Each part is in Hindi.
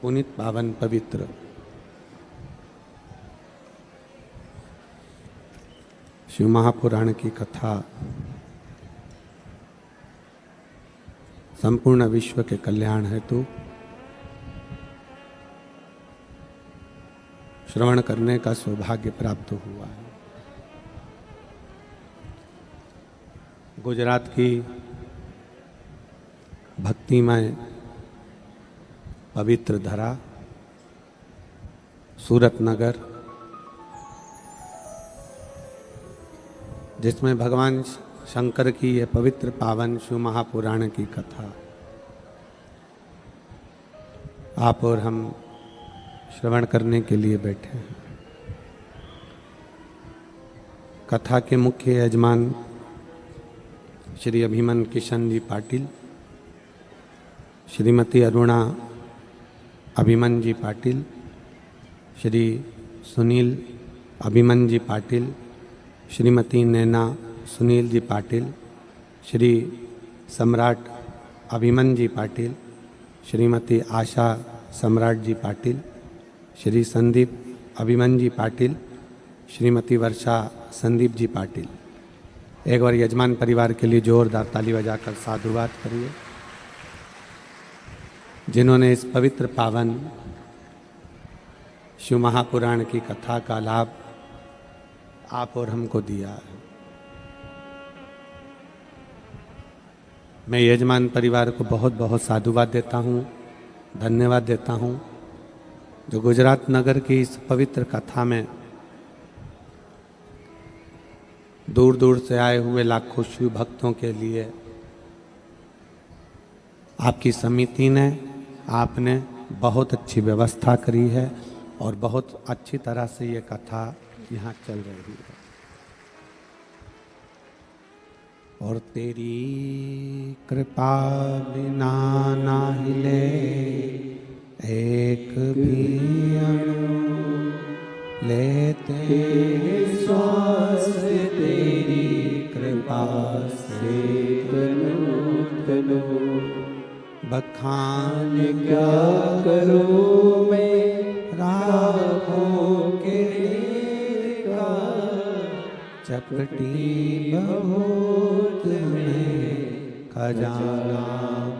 पुनीत पावन पवित्र शिव महापुराण की कथा संपूर्ण विश्व के कल्याण हेतु श्रवण करने का सौभाग्य प्राप्त हुआ है। गुजरात की भक्तिमय पवित्र धरा सूरत नगर, जिसमें भगवान शंकर की यह पवित्र पावन शिव महापुराण की कथा आप और हम श्रवण करने के लिए बैठे हैं। कथा के मुख्य यजमान श्री अभिमन किशन जी पाटिल, श्रीमती अरुणा अभिमन जी पाटिल, श्री सुनील अभिमन जी पाटिल, श्रीमती नैना सुनील जी पाटिल, श्री सम्राट अभिमन जी पाटिल, श्रीमती आशा सम्राट जी पाटिल, श्री संदीप अभिमन जी पाटिल, श्रीमती वर्षा संदीप जी पाटिल। एक बार यजमान परिवार के लिए जोरदार ताली बजाकर साधुवाद करिए, जिन्होंने इस पवित्र पावन शिव महापुराण की कथा का लाभ आप और हमको दिया है। मैं यजमान परिवार को बहुत बहुत साधुवाद देता हूँ, धन्यवाद देता हूँ, जो गुजरात नगर की इस पवित्र कथा में दूर दूर से आए हुए लाखों शिव भक्तों के लिए आपकी समिति ने, आपने बहुत अच्छी व्यवस्था करी है और बहुत अच्छी तरह से ये कथा यहाँ चल रही है। और तेरी कृपा बिना ना हिले एक भी अणु, लेते श्वास तेरी कृपा से तनु बखान क्या करूं मैं राहों के का, चपटी बहुत में खजाना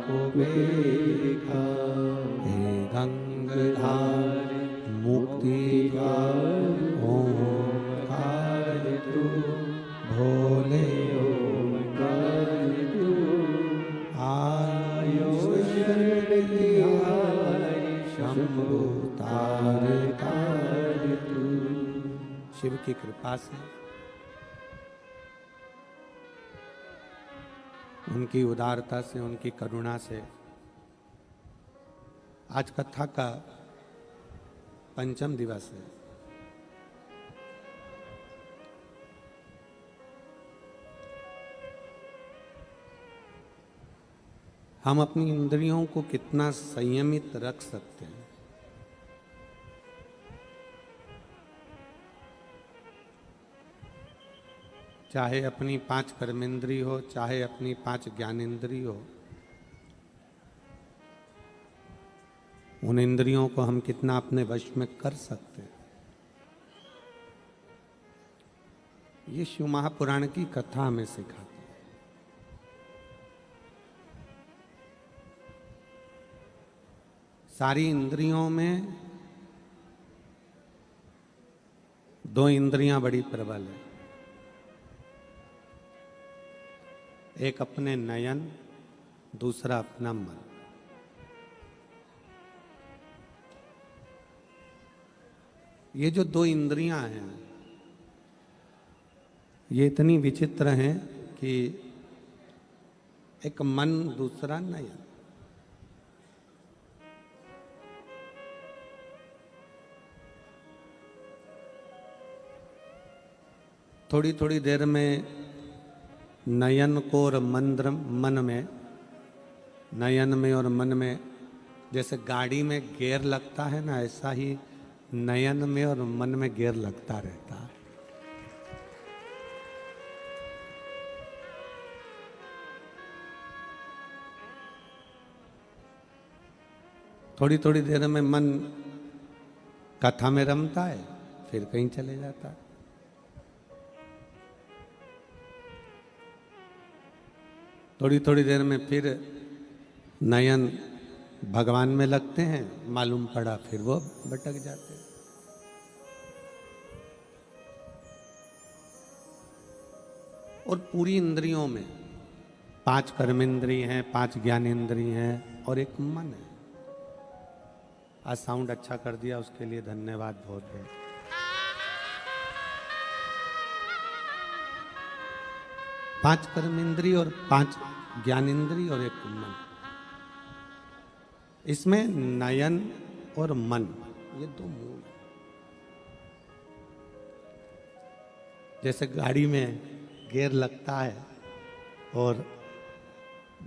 को देखा। हे गंगाधार मुक्ति द्वार ओंकार तू, भोले ओंकार तू, आयो शंभु तार तार तू। शिव की कृपा से, उनकी उदारता से, उनकी करुणा से आज कथा का पंचम दिवस है। हम अपनी इंद्रियों को कितना संयमित रख सकते हैं, चाहे अपनी 5 कर्मेंद्री हो, चाहे अपनी 5 ज्ञानेंद्री हो, उन इंद्रियों को हम कितना अपने वश में कर सकते हैं। ये शिव महापुराण की कथा हमें सिखाती है। सारी इंद्रियों में 2 इंद्रियां बड़ी प्रबल है, एक अपने नयन, दूसरा अपना मन। ये जो 2 इंद्रियां हैं, ये इतनी विचित्र हैं कि एक मन, दूसरा नयन। थोड़ी थोड़ी देर में नयन को और मन में, नयन में और मन में जैसे गाड़ी में गियर लगता है ना, ऐसा ही नयन में और मन में गियर लगता रहता है। थोड़ी थोड़ी देर में मन कथा में रमता है, फिर कहीं चले जाता है। थोड़ी थोड़ी देर में फिर नयन भगवान में लगते हैं, मालूम पड़ा फिर वो भटक जाते हैं। और पूरी इंद्रियों में 5 कर्मेंद्रिय हैं, 5 ज्ञानेंद्रिय हैं और एक मन है। आज साउंड अच्छा कर दिया, उसके लिए धन्यवाद बहुत बहुत। पांच कर्मेंद्रिय और 5 ज्ञानेंद्रिय और एक मन। इसमें नयन और मन ये 2 मूल हैं। जैसे गाड़ी में गियर लगता है और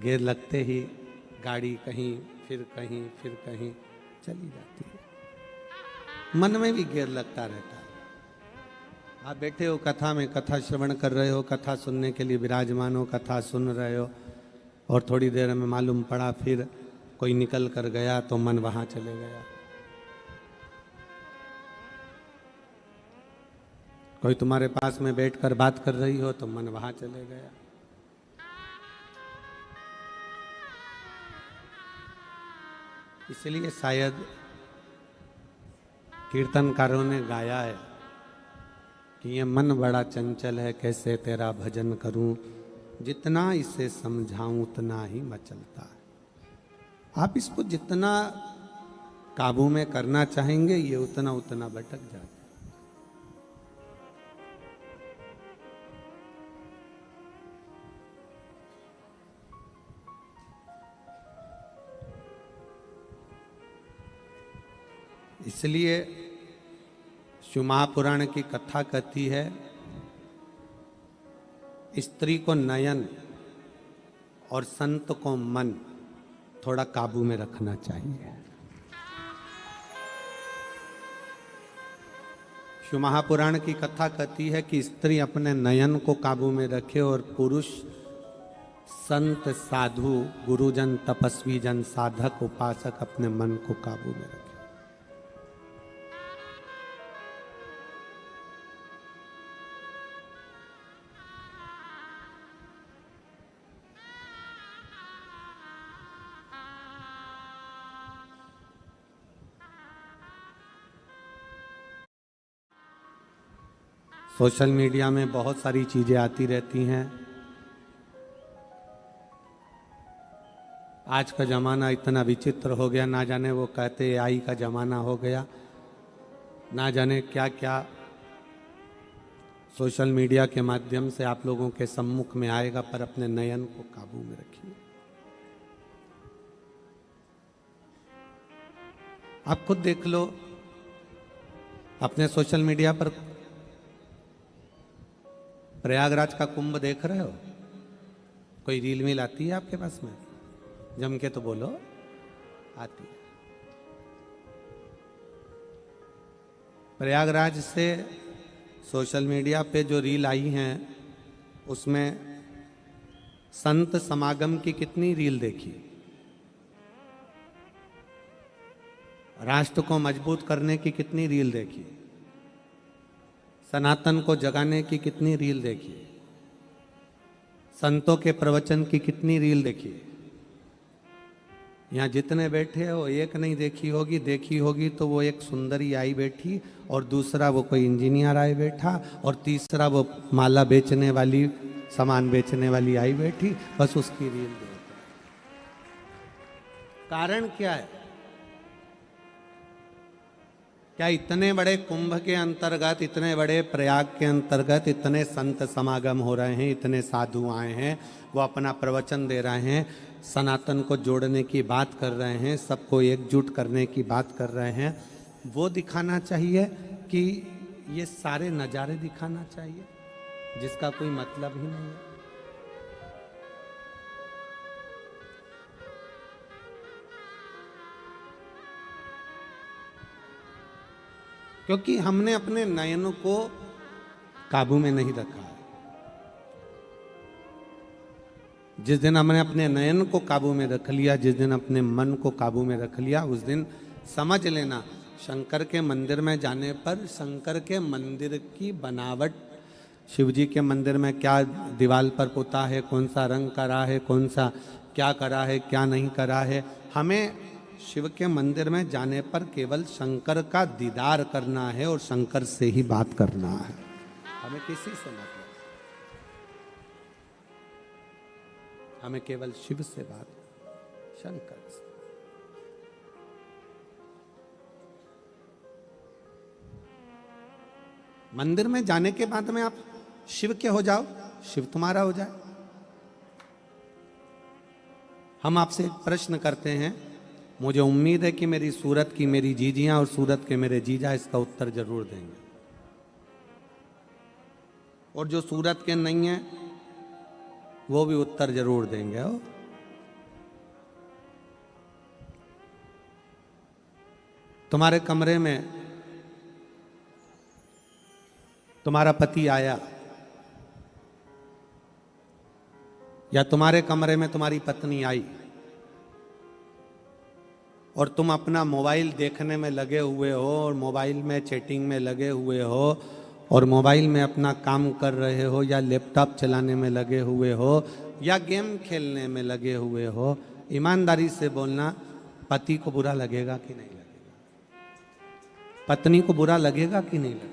गियर लगते ही गाड़ी कहीं फिर कहीं फिर कहीं चली जाती है। मन में भी गियर लगता रहता है। आप बैठे हो कथा में, कथा श्रवण कर रहे हो, कथा सुनने के लिए विराजमान हो, कथा सुन रहे हो और थोड़ी देर में मालूम पड़ा फिर कोई निकल कर गया तो मन वहां चले गया। कोई तुम्हारे पास में बैठकर बात कर रही हो तो मन वहां चले गया। इसलिए शायद कीर्तनकारों ने गाया है कि ये मन बड़ा चंचल है, कैसे तेरा भजन करूं, जितना इसे समझाऊं उतना ही मचलता है। आप इसको जितना काबू में करना चाहेंगे ये उतना उतना भटक जाता है। इसलिए शिव महापुराण की कथा कहती है स्त्री को नयन और संत को मन थोड़ा काबू में रखना चाहिए। शिव महापुराण की कथा कहती है कि स्त्री अपने नयन को काबू में रखे और पुरुष संत साधु गुरुजन तपस्वी जन साधक उपासक अपने मन को काबू में रखे। सोशल मीडिया में बहुत सारी चीजें आती रहती हैं। आज का जमाना इतना विचित्र हो गया, ना जाने वो कहते AI का जमाना हो गया, ना जाने क्या क्या सोशल मीडिया के माध्यम से आप लोगों के सम्मुख में आएगा। पर अपने नयन को काबू में रखिए। आप खुद देख लो, अपने सोशल मीडिया पर प्रयागराज का कुंभ देख रहे हो? कोई रील मिल आती है आपके पास में? जम के तो बोलो, आती है। प्रयागराज से सोशल मीडिया पे जो रील आई हैं उसमें संत समागम की कितनी रील देखी, राष्ट्र को मजबूत करने की कितनी रील देखी, सनातन को जगाने की कितनी रील देखी, संतों के प्रवचन की कितनी रील देखी। यहाँ जितने बैठे हो एक नहीं देखी होगी, देखी होगी तो वो एक सुंदरी आई बैठी और दूसरा वो कोई इंजीनियर आई बैठा और तीसरा वो माला बेचने वाली, सामान बेचने वाली आई बैठी, बस उसकी रील देखो। कारण क्या है? क्या इतने बड़े कुंभ के अंतर्गत, इतने बड़े प्रयाग के अंतर्गत इतने संत समागम हो रहे हैं, इतने साधु आए हैं, वो अपना प्रवचन दे रहे हैं, सनातन को जोड़ने की बात कर रहे हैं, सबको एकजुट करने की बात कर रहे हैं, वो दिखाना चाहिए कि ये सारे नज़ारे दिखाना चाहिए जिसका कोई मतलब ही नहीं है? क्योंकि हमने अपने नयनों को काबू में नहीं रखा है। जिस दिन हमने अपने नयन को काबू में रख लिया, जिस दिन अपने मन को काबू में रख लिया, उस दिन समझ लेना शंकर के मंदिर में जाने पर शंकर के मंदिर की बनावट, शिव जी के मंदिर में क्या दीवार पर पोता है, कौन सा रंग करा है, कौन सा क्या करा है, क्या नहीं करा है, हमें शिव के मंदिर में जाने पर केवल शंकर का दीदार करना है और शंकर से ही बात करना है, हमें किसी से मतलब, हमें केवल शिव से बात, शंकर से। मंदिर में जाने के बाद में आप शिव के हो जाओ, शिव तुम्हारा हो जाए। हम आपसे एक प्रश्न करते हैं, मुझे उम्मीद है कि मेरी सूरत की मेरी जीजियां और सूरत के मेरे जीजा इसका उत्तर जरूर देंगे, और जो सूरत के नहीं है वो भी उत्तर जरूर देंगे। हो तुम्हारे कमरे में तुम्हारा पति आया, या तुम्हारे कमरे में तुम्हारी पत्नी आई, और तुम अपना मोबाइल देखने में लगे हुए हो, और मोबाइल में चैटिंग में लगे हुए हो, और मोबाइल में अपना काम कर रहे हो, या लैपटॉप चलाने में लगे हुए हो, या गेम खेलने में लगे हुए हो, ईमानदारी से बोलना, पति को बुरा लगेगा कि नहीं लगेगा? पत्नी को बुरा लगेगा कि नहीं लगेगा?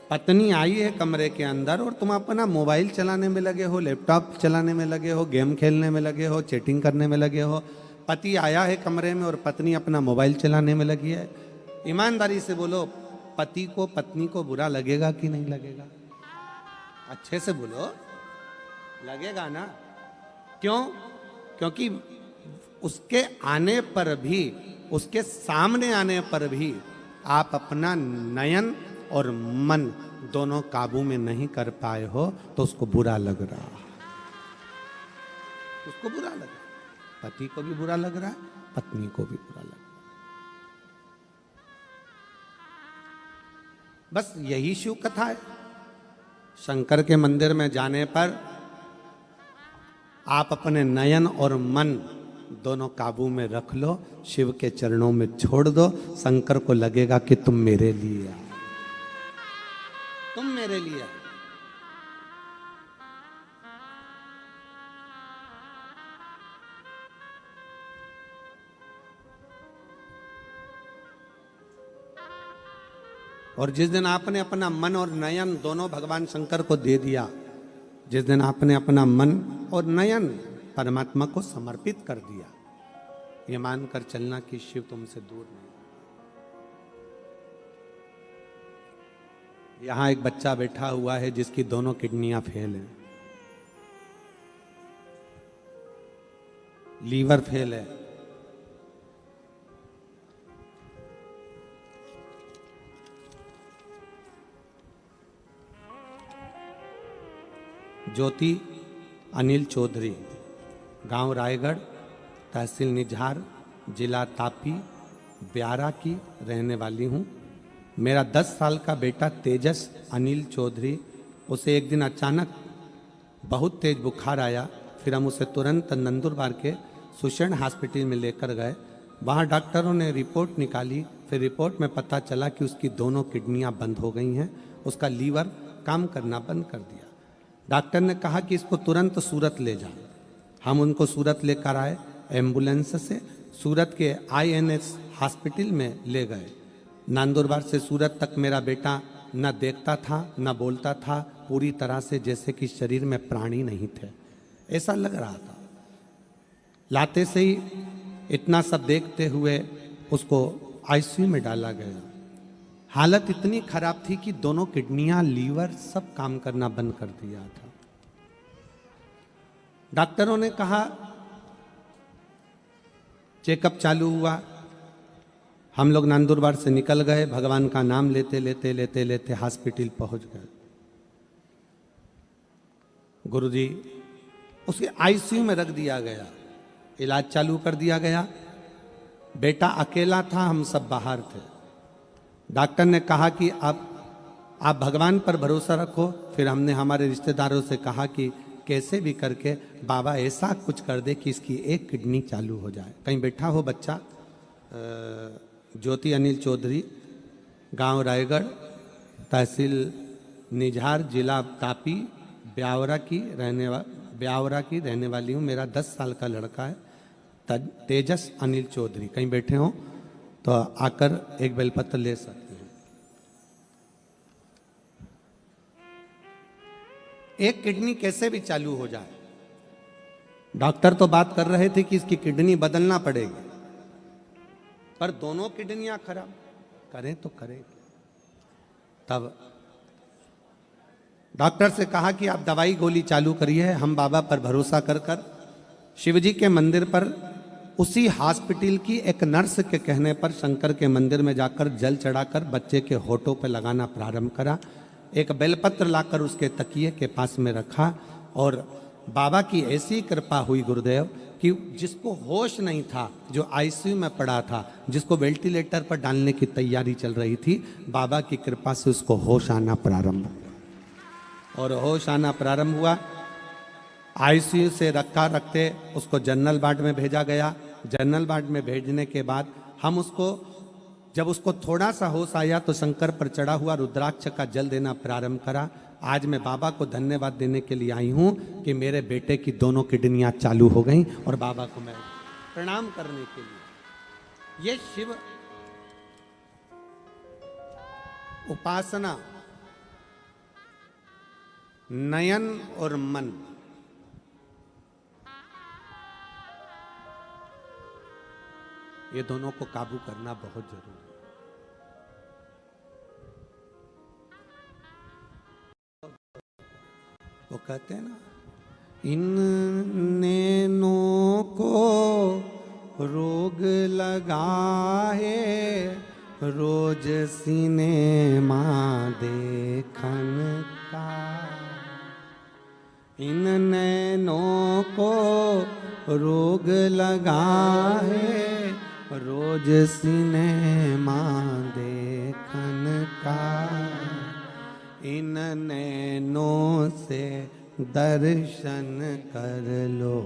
पत्नी आई है कमरे के अंदर और तुम अपना मोबाइल चलाने में लगे हो, लैपटॉप चलाने में लगे हो, गेम खेलने में लगे हो, चैटिंग करने में लगे हो। पति आया है कमरे में और पत्नी अपना मोबाइल चलाने में लगी है। ईमानदारी से बोलो, पति को पत्नी को बुरा लगेगा कि नहीं लगेगा? अच्छे से बोलो, लगेगा ना? क्यों? क्योंकि उसके आने पर भी, उसके सामने आने पर भी आप अपना नयन और मन दोनों काबू में नहीं कर पाए हो, तो उसको बुरा लग रहा है, उसको बुरा लग रहा है। पति को भी बुरा लग रहा है, पत्नी को भी बुरा लग रहा है। बस यही शिव कथा है। शंकर के मंदिर में जाने पर आप अपने नयन और मन दोनों काबू में रख लो, शिव के चरणों में छोड़ दो। शंकर को लगेगा कि तुम मेरे लिए आए, तुम मेरे लिए आए। और जिस दिन आपने अपना मन और नयन दोनों भगवान शंकर को दे दिया, जिस दिन आपने अपना मन और नयन परमात्मा को समर्पित कर दिया, ये मानकर चलना कि शिव तुमसे दूर नहीं। यहां एक बच्चा बैठा हुआ है जिसकी दोनों किडनियां फेल हैं, लीवर फेल है, ज्योति अनिल चौधरी, गांव रायगढ़, तहसील निझार, जिला तापी, ब्यारा की रहने वाली हूँ। मेरा 10 साल का बेटा तेजस अनिल चौधरी, उसे एक दिन अचानक बहुत तेज बुखार आया। फिर हम उसे तुरंत नंदुरबार के सुषण हॉस्पिटल में लेकर गए। वहाँ डॉक्टरों ने रिपोर्ट निकाली। फिर रिपोर्ट में पता चला कि उसकी दोनों किडनियाँ बंद हो गई हैं, उसका लीवर काम करना बंद कर दिया। डॉक्टर ने कहा कि इसको तुरंत सूरत ले जाओ। हम उनको सूरत लेकर आए एम्बुलेंस से। सूरत के INS हॉस्पिटल में ले गए। नंदुरबार से सूरत तक मेरा बेटा न देखता था न बोलता था, पूरी तरह से जैसे कि शरीर में प्राण ही नहीं थे, ऐसा लग रहा था। लाते से ही इतना सब देखते हुए उसको ICU में डाला गया। हालत इतनी खराब थी कि दोनों किडनियां, लीवर सब काम करना बंद कर दिया था। डॉक्टरों ने कहा, चेकअप चालू हुआ। हम लोग नंदुरबार से निकल गए, भगवान का नाम लेते लेते लेते लेते हॉस्पिटल पहुंच गए। गुरुजी, उसे ICU में रख दिया गया, इलाज चालू कर दिया गया। बेटा अकेला था, हम सब बाहर थे। डॉक्टर ने कहा कि आप भगवान पर भरोसा रखो। फिर हमने हमारे रिश्तेदारों से कहा कि कैसे भी करके बाबा ऐसा कुछ कर दे कि इसकी एक किडनी चालू हो जाए। कहीं बैठा हो बच्चा, ज्योति अनिल चौधरी, गांव रायगढ़, तहसील निझार, जिला तापी, ब्यावरा की रहने वाली हूँ। मेरा 10 साल का लड़का है, तेजस अनिल चौधरी। कहीं बैठे हो तो आकर एक बेलपत्र ले सकते हैं। एक किडनी कैसे भी चालू हो जाए। डॉक्टर तो बात कर रहे थे कि इसकी किडनी बदलना पड़ेगी, पर दोनों किडनियां खराब, करें तो करें। तब डॉक्टर से कहा कि आप दवाई गोली चालू करिए। हम बाबा पर भरोसा कर शिवजी के मंदिर पर उसी हॉस्पिटल की एक नर्स के कहने पर शंकर के मंदिर में जाकर जल चढ़ाकर बच्चे के होठों पर लगाना प्रारंभ करा। एक बेलपत्र लाकर उसके तकिए के पास में रखा और बाबा की ऐसी कृपा हुई गुरुदेव कि जिसको होश नहीं था, जो आईसीयू में पड़ा था, जिसको वेंटिलेटर पर डालने की तैयारी चल रही थी, बाबा की कृपा से उसको होश आना प्रारंभ हुआ। और होश आना प्रारंभ हुआ। आईसीयू से रखते उसको जनरल वार्ड में भेजा गया। जनरल वार्ड में भेजने के बाद हम उसको, जब उसको थोड़ा सा होश आया तो शंकर पर चढ़ा हुआ रुद्राक्ष का जल देना प्रारंभ करा। आज मैं बाबा को धन्यवाद देने के लिए आई हूँ कि मेरे बेटे की दोनों किडनियां चालू हो गईं और बाबा को मैं प्रणाम करने के लिए। ये शिव उपासना, नयन और मन, ये दोनों को काबू करना बहुत जरूरी है। वो कहते हैं ना, इन नैनों को रोग लगा है, रोज सिनेमा देखन का। इन नैनों को रोग लगा है, रोज सिनेमा देखन का। इन नैनों से दर्शन कर लो,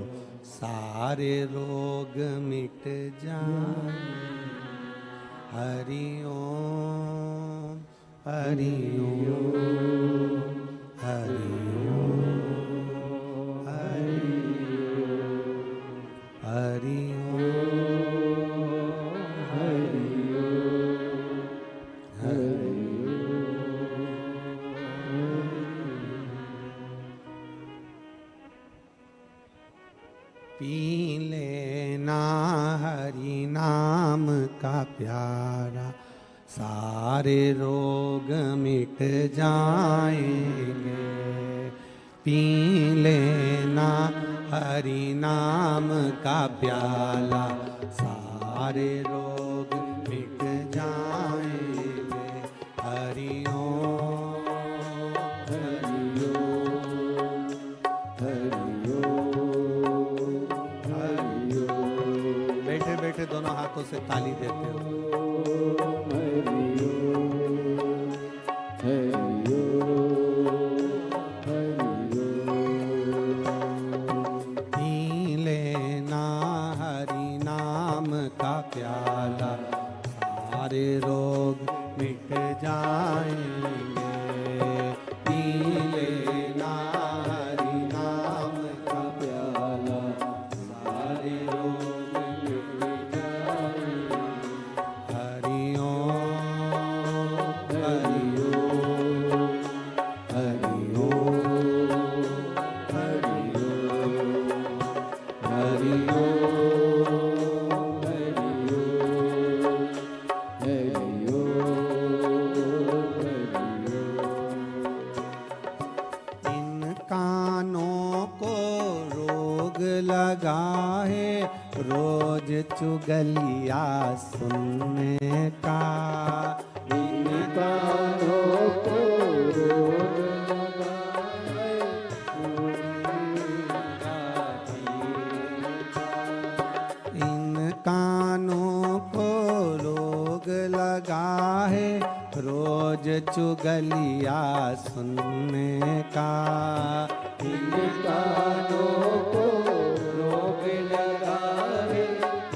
सारे रोग मिट जाए। हरि ओम, हरि ओम, हरि ओम, हरि पी लेना हरि नाम का प्यारा, सारे रोग मिट जाएंगे। पी लेना हरि नाम का प्याला, सारे रोग मिट जाएंगे। हरि ओम, हरि ओम, हरि ओम, हरि ओम। बैठे बैठे दोनों हाथों से ताली देते हो। प्याला, सारे रोग मिट जाएंगे। पी लेना हरि नाम का प्याला, सारे रोग मिट जाएंगे। हरि ओम, हरि ओम, हरि ओम, हरि ओम, हरि ओम। लगा है रोज चुगलिया सुनने का। इन कानों को रोग लगा है इन कानों को रोग लगा है रोज चुगलिया सुनने का। इन कानों को रोग लगा है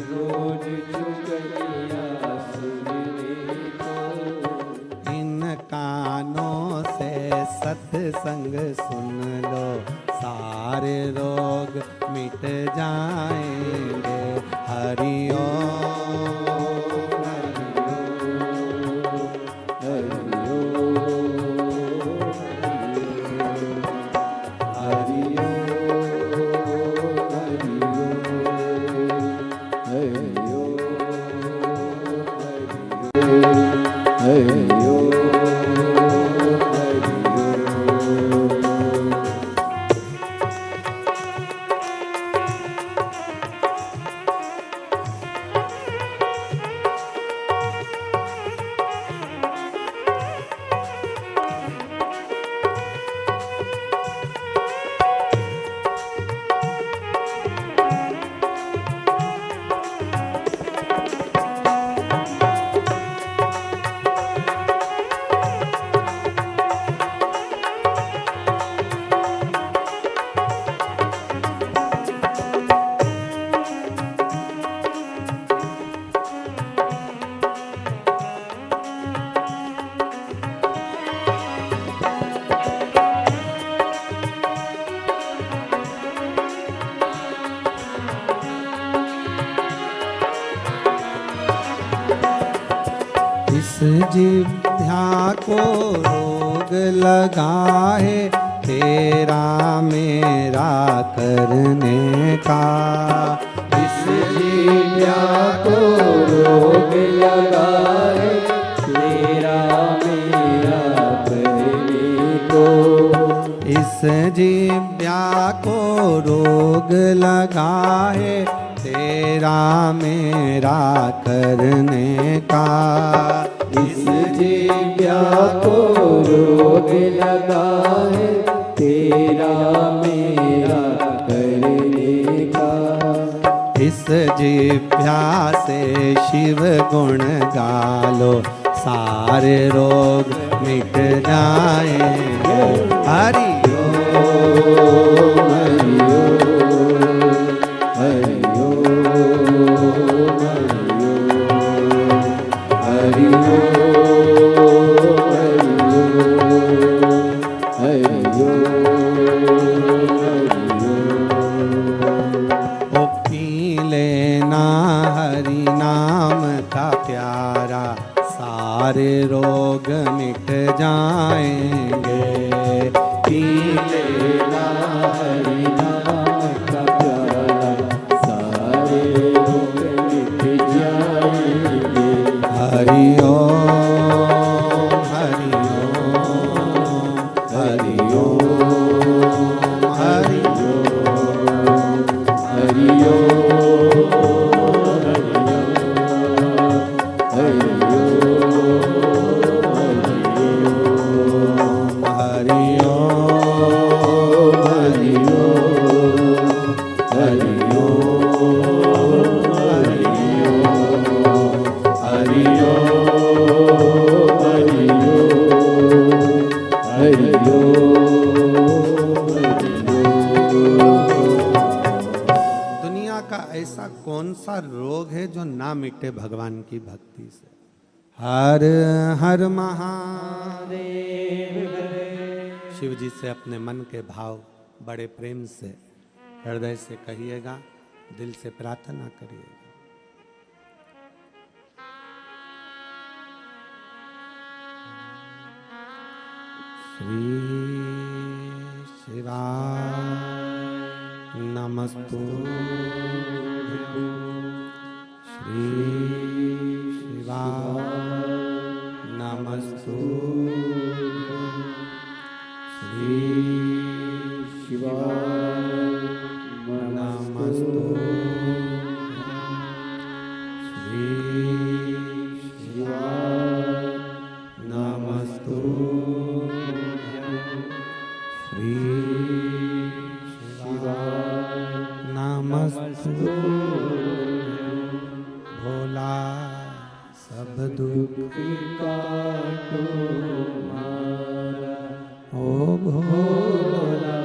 रोज चुगलियाँ सुनने को। इन कानों से सत्संग सुन लो सारे रोग मिट जाएंगे। हरि ओम जिह्वा को रोग लगा है तेरा मेरा करने का। इस जिह्वा को रोग लगा है तेरा मेरा करने को। इस जिह्वा को रोग लगा है तेरा मेरा करने का। इस जिह्वा को रोग लगा है तेरा मेरा करने का। इस जिह्वा से शिव गुण गालो सारे रोग मिट जाएंगे। हरि ओम हरि ओम हरि सारे रोग मिट जाएंगे। पी लेना हरि नाम का प्याला सारे रोग मिट जाएंगे। हरि ओम हरि ओम हरि ओम हरि ओम हरि ओम कौन सा रोग है जो ना मिटे भगवान की भक्ति से। हर हर महादेव। शिव जी से अपने मन के भाव बड़े प्रेम से हृदय से कहिएगा, दिल से प्रार्थना करिएगा। श्री शिवाय नमस्तुभ्यं। श्री शिवाय नमस्तुभ्यं। श्री शिवाय नमस्तुभ्यं। श्री शिवाय नमस्तुभ्यं। श्री शिवाय नमस्तुभ्यं। भोला सब दुख काटो मारा, ओ भोला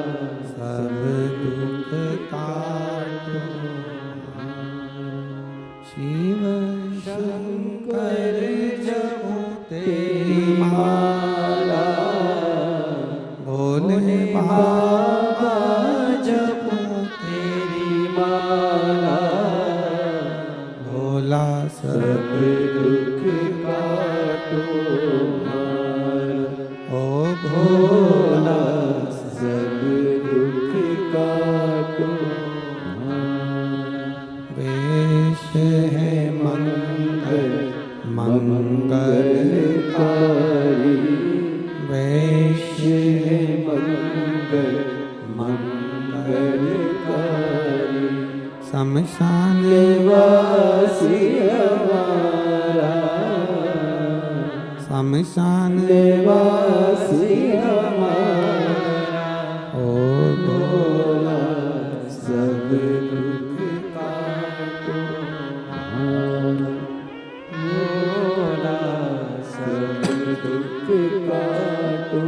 कर जपूं तेरी माला, भोले बाबा जपूं तेरी माला, भोला सब दुख काटो मारा, ओ भोला सब दुख काटो मारा। वेश है मंगल मंगलकारी, वेश है मंगल मंगलकारी, शमशान निवासी हमारा, शमशान निवासी हमारा, ओ भोला सब दुख काटो मारा, भोला सब दुख काटो